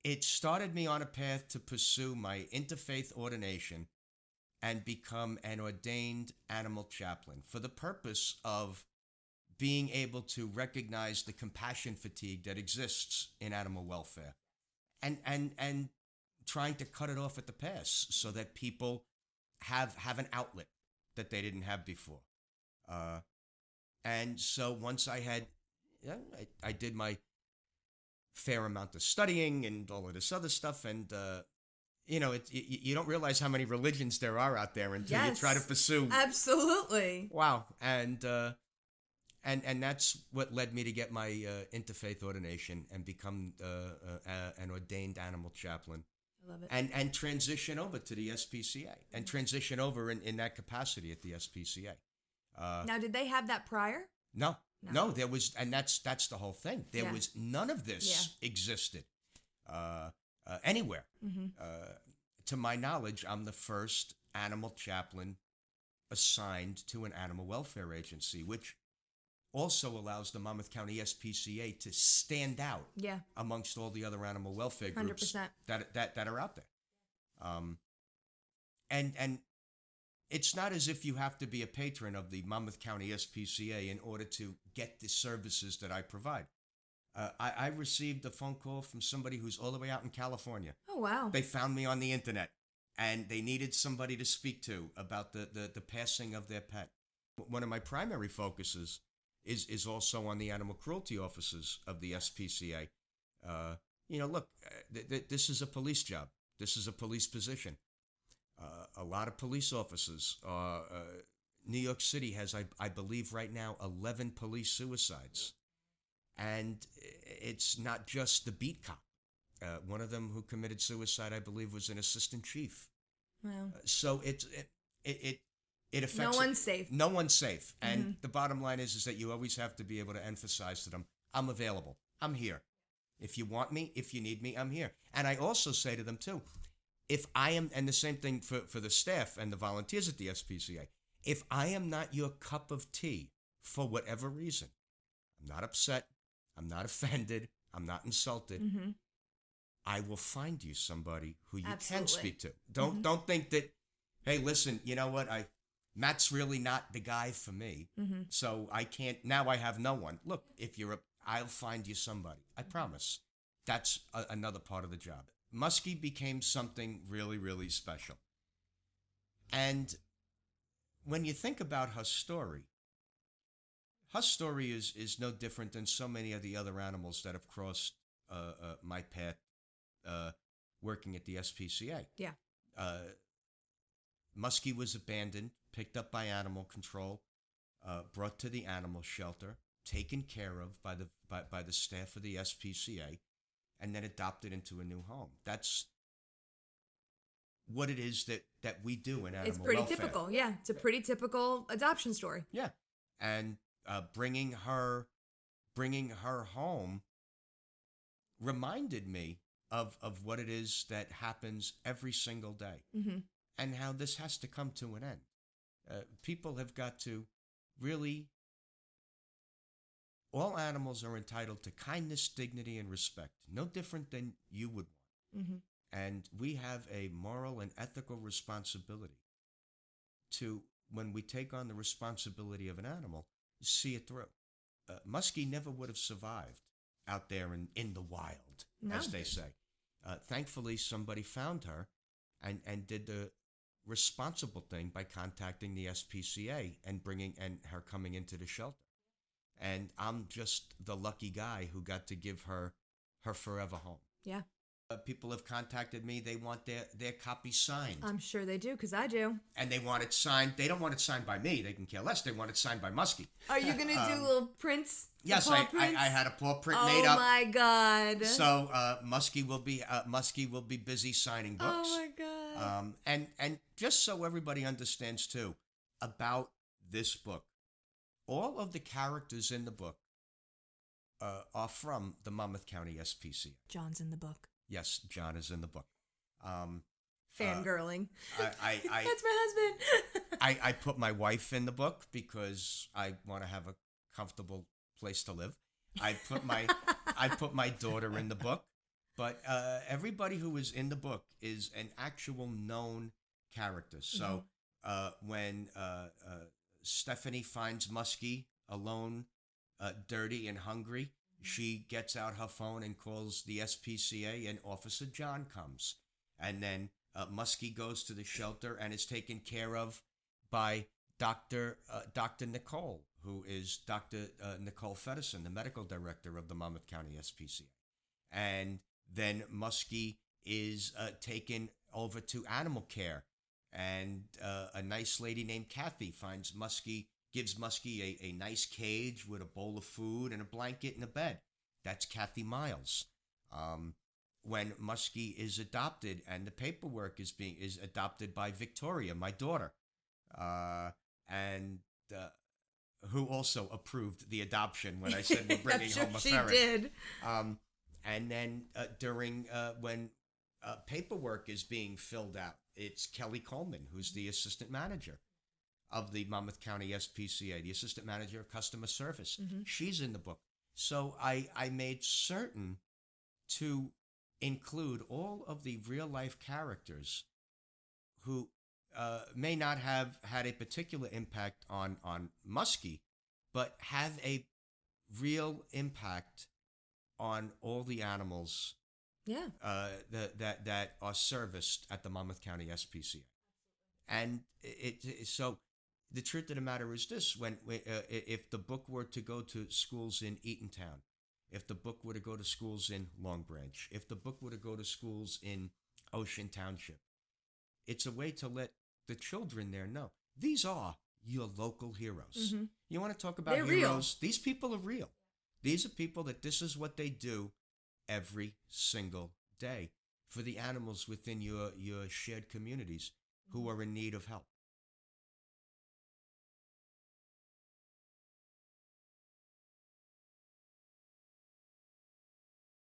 it started me on a path to pursue my interfaith ordination and become an ordained animal chaplain for the purpose of being able to recognize the compassion fatigue that exists in animal welfare and trying to cut it off at the pass so that people have an outlet that they didn't have before. And so once I had, I did my fair amount of studying and all of this other stuff, and you don't realize how many religions there are out there until you try to pursue. Absolutely. Wow, and that's what led me to get my interfaith ordination and become an ordained animal chaplain. I love it. And transition over to the SPCA and transition over in that capacity at the SPCA. Now, did they have that prior? No, there was, and that's the whole thing. There was none of this existed anywhere. Mm-hmm. To my knowledge, I'm the first animal chaplain assigned to an animal welfare agency, which also allows the Monmouth County SPCA to stand out amongst all the other animal welfare groups 100%. that are out there. And it's not as if you have to be a patron of the Monmouth County SPCA in order to get the services that I provide. I received a phone call from somebody who's all the way out in California. Oh, wow. They found me on the internet, and they needed somebody to speak to about the passing of their pet. One of my primary focuses is also on the animal cruelty officers of the SPCA. Look, this is a police job. This is a police position. A lot of police officers. New York City has, I believe right now, 11 police suicides. And it's not just the beat cop. One of them who committed suicide, I believe, was an assistant chief. Wow. So it affects... No one's safe. No one's safe. And the bottom line is that you always have to be able to emphasize to them, I'm available. I'm here. If you want me, if you need me, I'm here. And I also say to them, too, if I am, and the same thing for the staff and the volunteers at the SPCA, if I am not your cup of tea for whatever reason, I'm not upset, I'm not offended, I'm not insulted, I will find you somebody who you can speak to. Don't think that, hey, listen, you know what, Matt's really not the guy for me, so I can't, now I have no one. Look, I'll find you somebody, I promise. That's another part of the job. Musky became something really, really special. And when you think about her story is no different than so many of the other animals that have crossed my path working at the SPCA. Yeah. Musky was abandoned, picked up by animal control, brought to the animal shelter, taken care of by the staff of the SPCA, and then adopted into a new home. That's what it is that we do in animal welfare. It's pretty typical, yeah. It's a pretty typical adoption story. Yeah, and bringing her home reminded me of what it is that happens every single day, and how this has to come to an end. People have got to really... All animals are entitled to kindness, dignity, and respect, no different than you would want. And we have a moral and ethical responsibility to, when we take on the responsibility of an animal, see it through. Muskie never would have survived out there in the wild, as they say. Thankfully, somebody found her and did the responsible thing by contacting the SPCA and her coming into the shelter. And I'm just the lucky guy who got to give her forever home. Yeah. People have contacted me. They want their copy signed. I'm sure they do, because I do. And they want it signed. They don't want it signed by me. They can care less. They want it signed by Muskie. Are you going to do little prints? Yes, I had a paw print made up. Oh, my God. So Muskie will be busy signing books. Oh, my God. And just so everybody understands, too, about this book, all of the characters in the book are from the Monmouth County SPCA. John's in the book. Yes, John is in the book. Fangirling. That's my husband. I put my wife in the book because I want to have a comfortable place to live. I put my daughter in the book. But everybody who is in the book is an actual known character. So when Stephanie finds Musky alone, dirty and hungry, she gets out her phone and calls the SPCA, and Officer John comes. And then Musky goes to the shelter and is taken care of by Dr. Nicole, who is Dr. Nicole Feddersen, the medical director of the Monmouth County SPCA. And then Musky is taken over to animal care, and a nice lady named Kathy finds Musky, gives Musky a nice cage with a bowl of food and a blanket and a bed. That's Kathy Miles. When Musky is adopted, and the paperwork is adopted by Victoria, my daughter, and who also approved the adoption when I said we're bringing home a ferret. She did. And then during when paperwork is being filled out, it's Kelly Coleman, who's the assistant manager of the Monmouth County SPCA, the assistant manager of customer service. She's in the book. So I made certain to include all of the real life characters who may not have had a particular impact on Musky, but have a real impact on all the animals that are serviced at the Monmouth County SPCA. And so the truth of the matter is this: when if the book were to go to schools in Eatontown, if the book were to go to schools in Long Branch, if the book were to go to schools in Ocean Township, it's a way to let the children there know these are your local heroes. You want to talk about They're heroes? real. These people are real. These are people that this is what they do every single day for the animals within your shared communities who are in need of help.